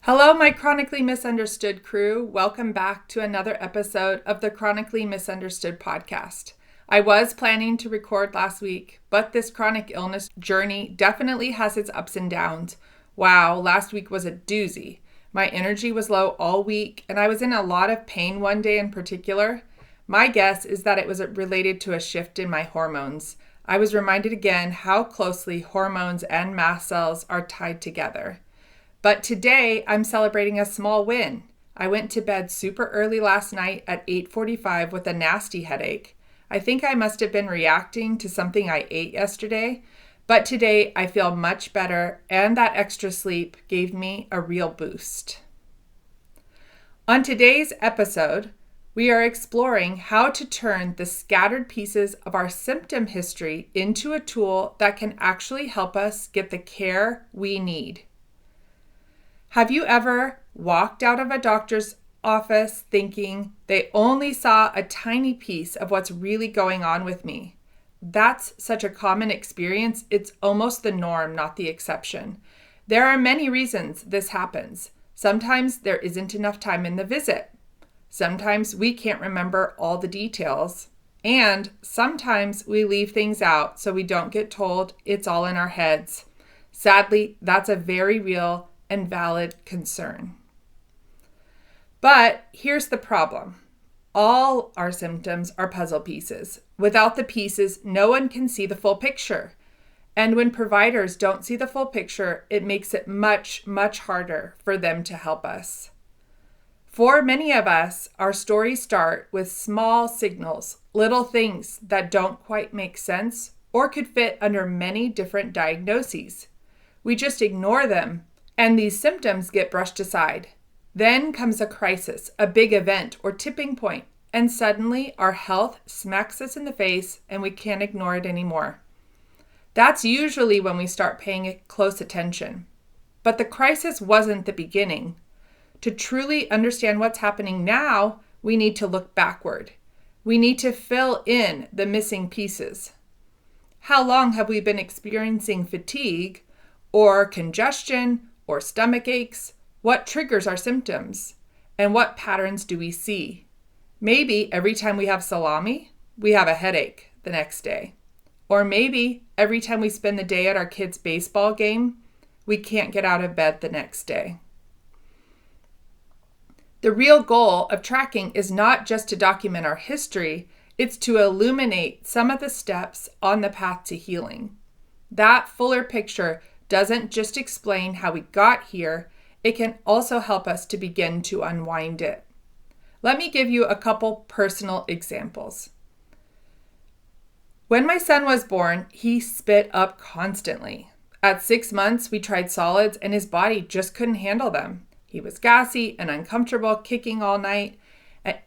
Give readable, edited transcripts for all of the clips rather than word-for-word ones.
Hello, my chronically misunderstood crew. Welcome back to another episode of the Chronically Misunderstood podcast. I was planning to record last week, but this chronic illness journey definitely has its ups and downs. Wow, last week was a doozy. My energy was low all week, and I was in a lot of pain one day in particular. My guess is that it was related to a shift in my hormones. I was reminded again how closely hormones and mast cells are tied together. But today, I'm celebrating a small win. I went to bed super early last night at 8:45 with a nasty headache. I think I must have been reacting to something I ate yesterday, but today I feel much better, and that extra sleep gave me a real boost. On today's episode, we are exploring how to turn the scattered pieces of our symptom history into a tool that can actually help us get the care we need. Have you ever walked out of a doctor's office thinking they only saw a tiny piece of what's really going on with me? That's such a common experience. It's almost the norm, not the exception. There are many reasons this happens. Sometimes there isn't enough time in the visit. Sometimes we can't remember all the details. And sometimes we leave things out so we don't get told it's all in our heads. Sadly, that's a very real and valid concern. But here's the problem. All our symptoms are puzzle pieces. Without the pieces, no one can see the full picture. And when providers don't see the full picture, it makes it much, much harder for them to help us. For many of us, our stories start with small signals, little things that don't quite make sense or could fit under many different diagnoses. We just ignore them, and these symptoms get brushed aside. Then comes a crisis, a big event or tipping point, and suddenly our health smacks us in the face and we can't ignore it anymore. That's usually when we start paying close attention. But the crisis wasn't the beginning. To truly understand what's happening now, we need to look backward. We need to fill in the missing pieces. How long have we been experiencing fatigue or congestion or stomach aches? What triggers our symptoms? And what patterns do we see? Maybe every time we have salami, we have a headache the next day. Or maybe every time we spend the day at our kids' baseball game, we can't get out of bed the next day. The real goal of tracking is not just to document our history, it's to illuminate some of the steps on the path to healing. That fuller picture doesn't just explain how we got here, it can also help us to begin to unwind it. Let me give you a couple personal examples. When my son was born, he spit up constantly. At 6 months, we tried solids and his body just couldn't handle them. He was gassy and uncomfortable, kicking all night,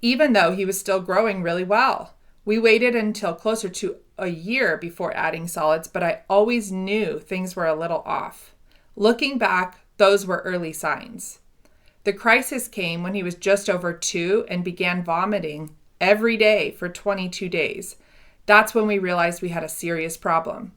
even though he was still growing really well. We waited until closer to a year before adding solids, but I always knew things were a little off. Looking back, those were early signs. The crisis came when he was just over 2 and began vomiting every day for 22 days. That's when we realized we had a serious problem.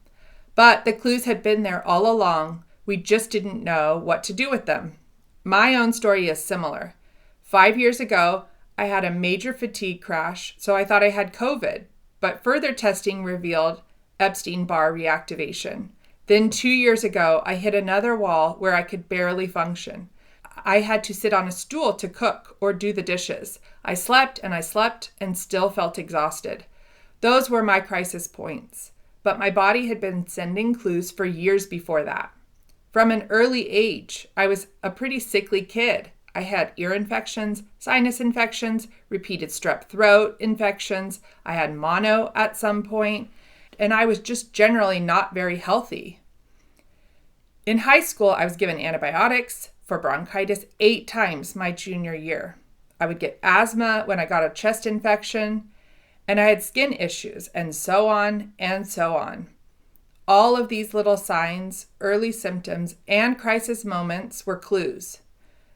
But the clues had been there all along. We just didn't know what to do with them. My own story is similar. 5 years ago, I had a major fatigue crash, so I thought I had COVID, but further testing revealed Epstein-Barr reactivation. Then 2 years ago, I hit another wall where I could barely function. I had to sit on a stool to cook or do the dishes. I slept and still felt exhausted. Those were my crisis points, but my body had been sending clues for years before that. From an early age, I was a pretty sickly kid. I had ear infections, sinus infections, repeated strep throat infections. I had mono at some point, and I was just generally not very healthy. In high school, I was given antibiotics for bronchitis 8 times my junior year. I would get asthma when I got a chest infection, and I had skin issues, and so on and so on. All of these little signs, early symptoms, and crisis moments were clues.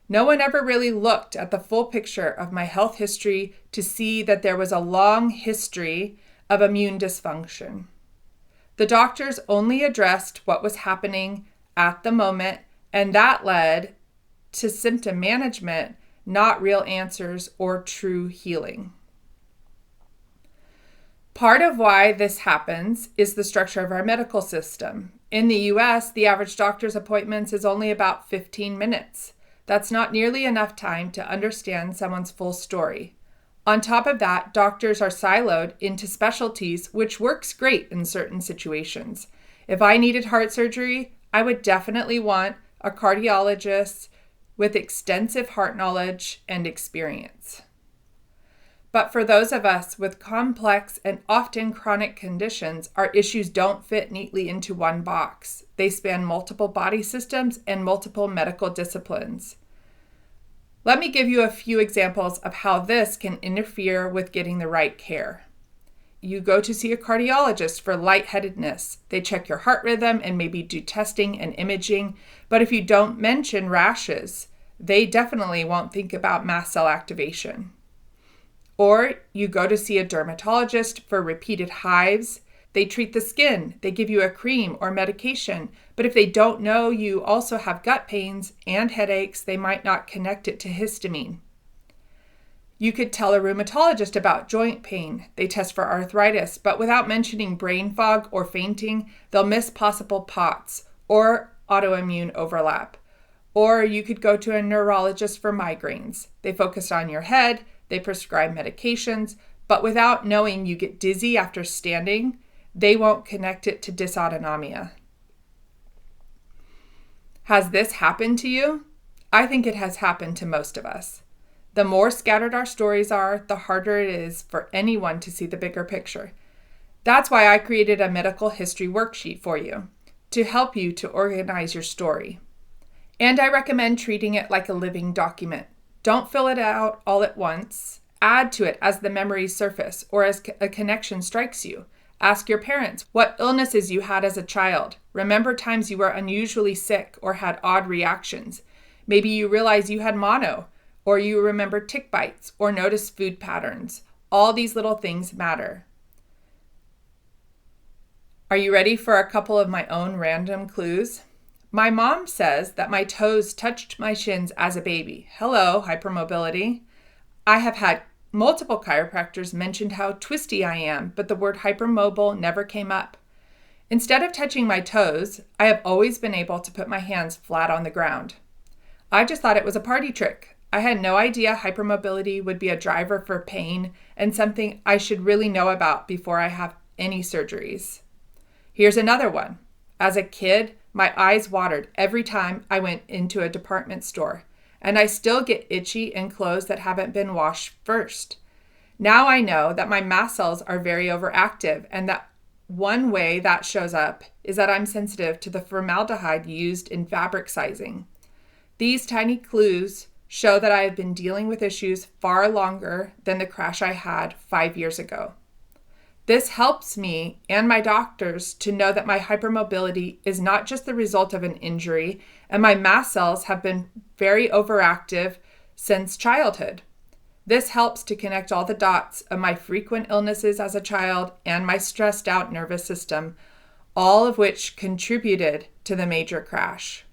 No one ever really looked at the full picture of my health history to see that there was a long history of immune dysfunction. The doctors only addressed what was happening at the moment, and that led to symptom management, not real answers or true healing. Part of why this happens is the structure of our medical system. In the US, the average doctor's appointments is only about 15 minutes. That's not nearly enough time to understand someone's full story. On top of that, doctors are siloed into specialties, which works great in certain situations. If I needed heart surgery, I would definitely want a cardiologist with extensive heart knowledge and experience. But for those of us with complex and often chronic conditions, our issues don't fit neatly into one box. They span multiple body systems and multiple medical disciplines. Let me give you a few examples of how this can interfere with getting the right care. You go to see a cardiologist for lightheadedness. They check your heart rhythm and maybe do testing and imaging. But if you don't mention rashes, they definitely won't think about mast cell activation. Or you go to see a dermatologist for repeated hives. They treat the skin. They give you a cream or medication. But if they don't know you also have gut pains and headaches, they might not connect it to histamine. You could tell a rheumatologist about joint pain. They test for arthritis, but without mentioning brain fog or fainting, they'll miss possible POTS or autoimmune overlap. Or you could go to a neurologist for migraines. They focus on your head. They prescribe medications, but without knowing you get dizzy after standing, they won't connect it to dysautonomia. Has this happened to you? I think it has happened to most of us. The more scattered our stories are, the harder it is for anyone to see the bigger picture. That's why I created a medical history worksheet for you, to help you to organize your story. And I recommend treating it like a living document. Don't fill it out all at once. Add to it as the memories surface or as a connection strikes you. Ask your parents what illnesses you had as a child. Remember times you were unusually sick or had odd reactions. Maybe you realize you had mono, or you remember tick bites or notice food patterns. All these little things matter. Are you ready for a couple of my own random clues? My mom says that my toes touched my shins as a baby. Hello, hypermobility. I have had multiple chiropractors mention how twisty I am, but the word hypermobile never came up. Instead of touching my toes, I have always been able to put my hands flat on the ground. I just thought it was a party trick. I had no idea hypermobility would be a driver for pain and something I should really know about before I have any surgeries. Here's another one. As a kid, my eyes watered every time I went into a department store, and I still get itchy in clothes that haven't been washed first. Now I know that my mast cells are very overactive, and that one way that shows up is that I'm sensitive to the formaldehyde used in fabric sizing. These tiny clues show that I have been dealing with issues far longer than the crash I had 5 years ago. This helps me and my doctors to know that my hypermobility is not just the result of an injury, and my mast cells have been very overactive since childhood. This helps to connect all the dots of my frequent illnesses as a child and my stressed out nervous system, all of which contributed to the major crash.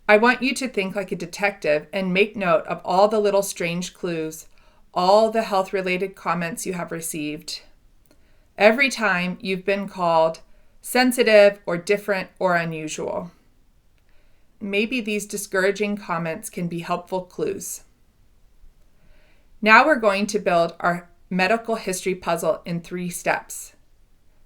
I want you to think like a detective and make note of all the little strange clues, all the health-related comments you have received. Every time you've been called sensitive or different or unusual. Maybe these discouraging comments can be helpful clues. Now we're going to build our medical history puzzle in 3 steps.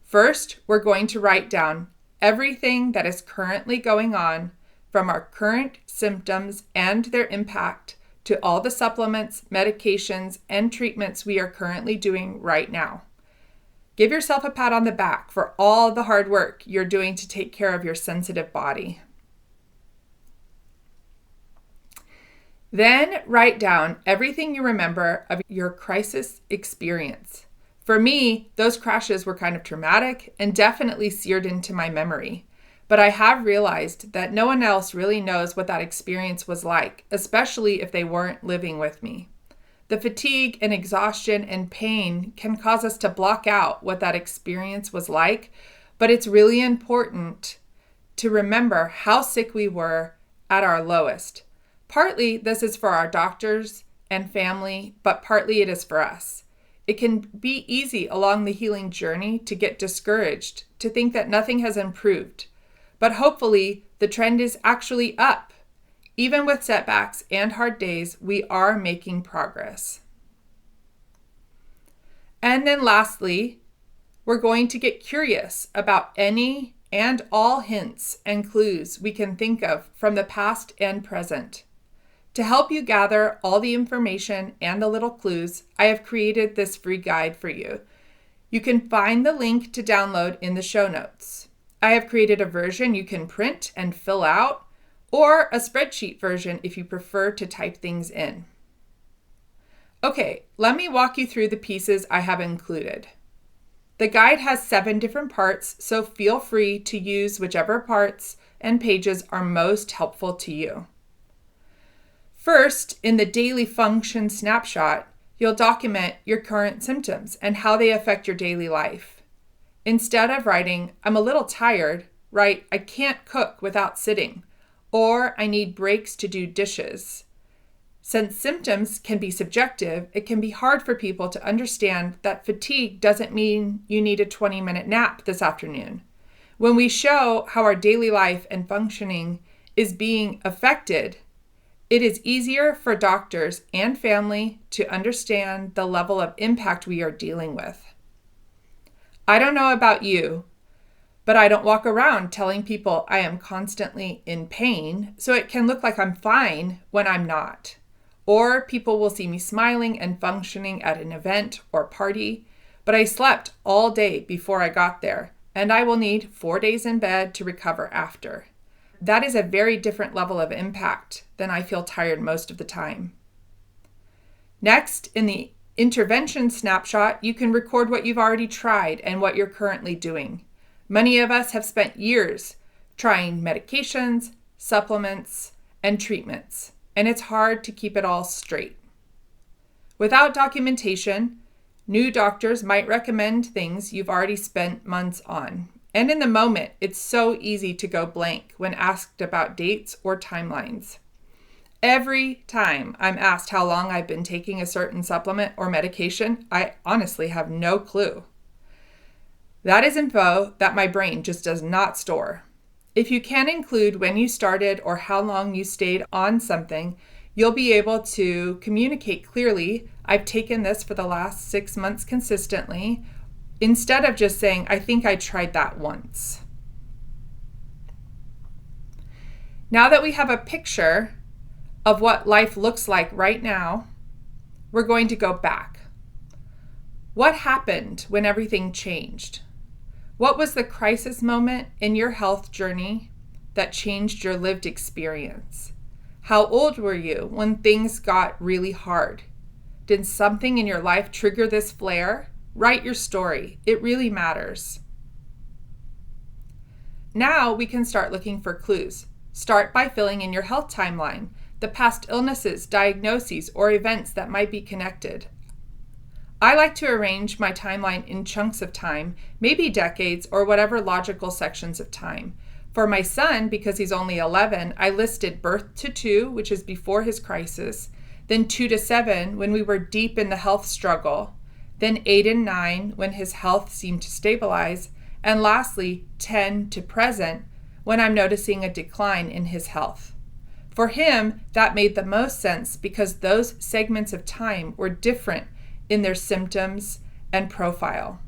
First, we're going to write down everything that is currently going on, from our current symptoms and their impact to all the supplements, medications, and treatments we are currently doing right now. Give yourself a pat on the back for all the hard work you're doing to take care of your sensitive body. Then write down everything you remember of your crisis experience. For me, those crashes were kind of traumatic and definitely seared into my memory. But I have realized that no one else really knows what that experience was like, especially if they weren't living with me. The fatigue and exhaustion and pain can cause us to block out what that experience was like, but it's really important to remember how sick we were at our lowest. Partly this is for our doctors and family, but partly it is for us. It can be easy along the healing journey to get discouraged, to think that nothing has improved. But hopefully the trend is actually up. Even with setbacks and hard days, we are making progress. And then lastly, we're going to get curious about any and all hints and clues we can think of from the past and present. To help you gather all the information and the little clues, I have created this free guide for you. You can find the link to download in the show notes. I have created a version you can print and fill out, or a spreadsheet version if you prefer to type things in. Okay, let me walk you through the pieces I have included. The guide has 7 different parts, so feel free to use whichever parts and pages are most helpful to you. First, in the daily function snapshot, you'll document your current symptoms and how they affect your daily life. Instead of writing, "I'm a little tired," write, "I can't cook without sitting," or "I need breaks to do dishes." Since symptoms can be subjective, it can be hard for people to understand that fatigue doesn't mean you need a 20-minute nap this afternoon. When we show how our daily life and functioning is being affected, it is easier for doctors and family to understand the level of impact we are dealing with. I don't know about you, but I don't walk around telling people I am constantly in pain, so it can look like I'm fine when I'm not. Or people will see me smiling and functioning at an event or party, but I slept all day before I got there, and I will need 4 days in bed to recover after. That is a very different level of impact than I feel tired most of the time. Next, in the intervention snapshot, you can record what you've already tried and what you're currently doing. Many of us have spent years trying medications, supplements, and treatments, and it's hard to keep it all straight. Without documentation, new doctors might recommend things you've already spent months on. And in the moment, it's so easy to go blank when asked about dates or timelines. Every time I'm asked how long I've been taking a certain supplement or medication, I honestly have no clue. That is info that my brain just does not store. If you can include when you started or how long you stayed on something, you'll be able to communicate clearly, "I've taken this for the last 6 months consistently," instead of just saying, "I think I tried that once." Now that we have a picture of what life looks like right now, we're going to go back. What happened when everything changed? What was the crisis moment in your health journey that changed your lived experience? How old were you when things got really hard? Did something in your life trigger this flare? Write your story. It really matters. Now we can start looking for clues. Start by filling in your health timeline, the past illnesses, diagnoses, or events that might be connected. I like to arrange my timeline in chunks of time, maybe decades or whatever logical sections of time. For my son, because he's only 11, I listed birth to 2, which is before his crisis, then 2 to 7 when we were deep in the health struggle, then 8 and 9 when his health seemed to stabilize, and lastly 10 to present when I'm noticing a decline in his health. For him, that made the most sense because those segments of time were different in their symptoms and profile.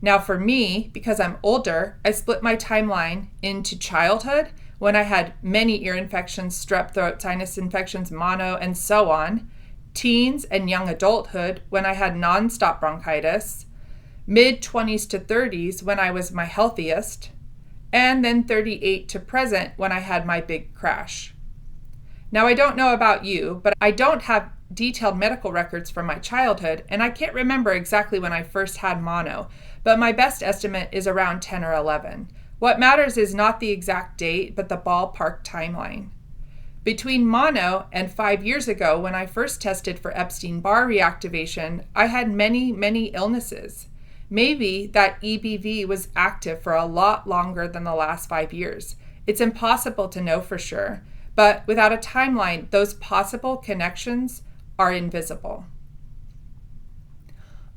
Now for me, because I'm older, I split my timeline into childhood, when I had many ear infections, strep throat, sinus infections, mono, and so on, teens and young adulthood, when I had nonstop bronchitis, mid-20s to 30s, when I was my healthiest, and then 38 to present, when I had my big crash. Now, I don't know about you, but I don't have detailed medical records from my childhood, and I can't remember exactly when I first had mono, but my best estimate is around 10 or 11. What matters is not the exact date, but the ballpark timeline. Between mono and 5 years ago, when I first tested for Epstein-Barr reactivation, I had many illnesses. Maybe that EBV was active for a lot longer than the last 5 years. It's impossible to know for sure, But without a timeline, those possible connections are invisible.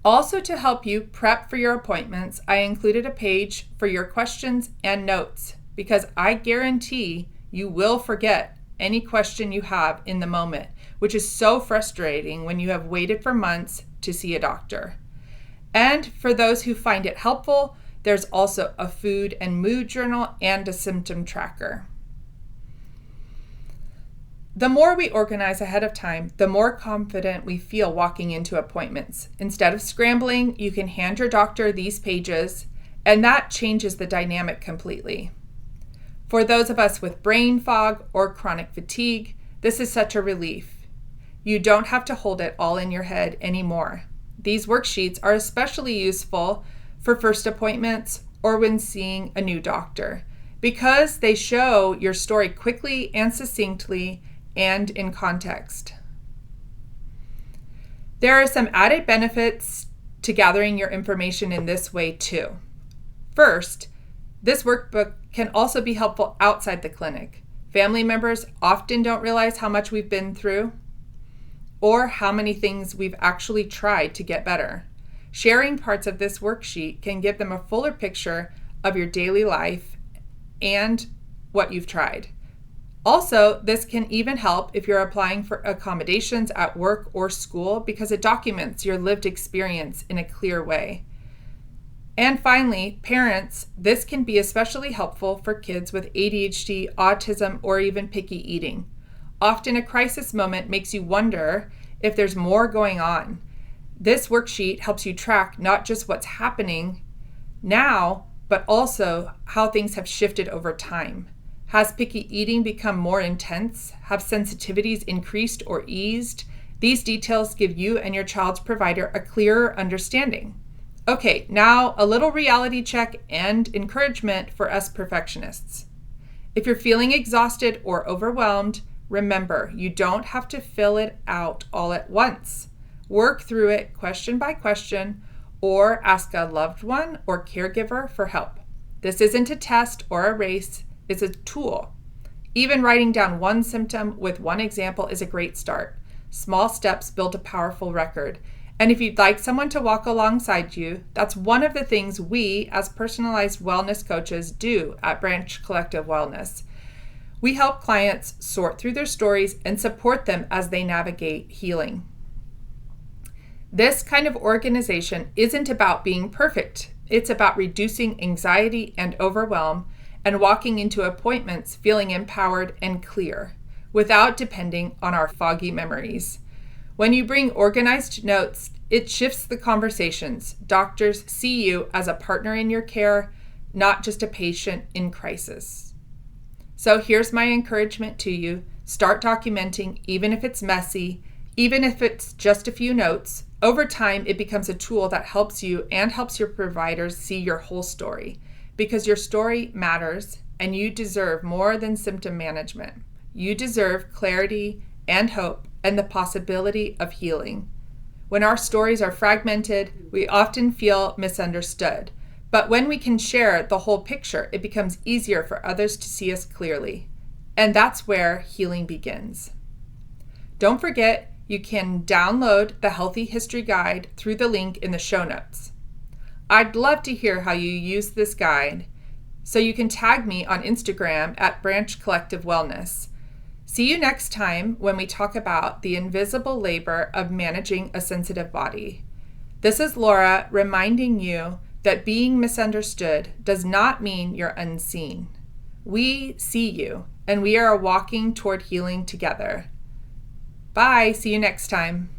Also, to help you prep for your appointments, I included a page for your questions and notes because I guarantee you will forget any question you have in the moment, which is so frustrating when you have waited for months to see a doctor. And for those who find it helpful, there's also a food and mood journal and a symptom tracker. The more we organize ahead of time, the more confident we feel walking into appointments. Instead of scrambling, you can hand your doctor these pages, and that changes the dynamic completely. For those of us with brain fog or chronic fatigue, this is such a relief. You don't have to hold it all in your head anymore. These worksheets are especially useful for first appointments or when seeing a new doctor because they show your story quickly and succinctly and in context. There are some added benefits to gathering your information in this way too. First, this workbook can also be helpful outside the clinic. Family members often don't realize how much we've been through or how many things we've actually tried to get better. Sharing parts of this worksheet can give them a fuller picture of your daily life and what you've tried. Also, this can even help if you're applying for accommodations at work or school because it documents your lived experience in a clear way. And finally, parents, this can be especially helpful for kids with ADHD, autism, or even picky eating. Often a crisis moment makes you wonder if there's more going on. This worksheet helps you track not just what's happening now, but also how things have shifted over time. Has picky eating become more intense? Have sensitivities increased or eased? These details give you and your child's provider a clearer understanding. Okay, now a little reality check and encouragement for us perfectionists. If you're feeling exhausted or overwhelmed, remember, you don't have to fill it out all at once. Work through it question by question or ask a loved one or caregiver for help. This isn't a test or a race. Is a tool. Even writing down one symptom with one example is a great start. Small steps build a powerful record. And if you'd like someone to walk alongside you, that's one of the things we as personalized wellness coaches do at Branch Collective Wellness. We help clients sort through their stories and support them as they navigate healing. This kind of organization isn't about being perfect. It's about reducing anxiety and overwhelm and walking into appointments feeling empowered and clear without depending on our foggy memories. When you bring organized notes, it shifts the conversations. Doctors see you as a partner in your care, not just a patient in crisis. So here's my encouragement to you. Start documenting, even if it's messy, even if it's just a few notes. Over time, it becomes a tool that helps you and helps your providers see your whole story. Because your story matters and you deserve more than symptom management. You deserve clarity and hope and the possibility of healing. When our stories are fragmented, we often feel misunderstood. But when we can share the whole picture, it becomes easier for others to see us clearly. And that's where healing begins. Don't forget, you can download the Healthy History Guide through the link in the show notes. I'd love to hear how you use this guide, so you can tag me on Instagram at Branch Collective Wellness. See you next time when we talk about the invisible labor of managing a sensitive body. This is Laura reminding you that being misunderstood does not mean you're unseen. We see you, and we are walking toward healing together. Bye. See you next time.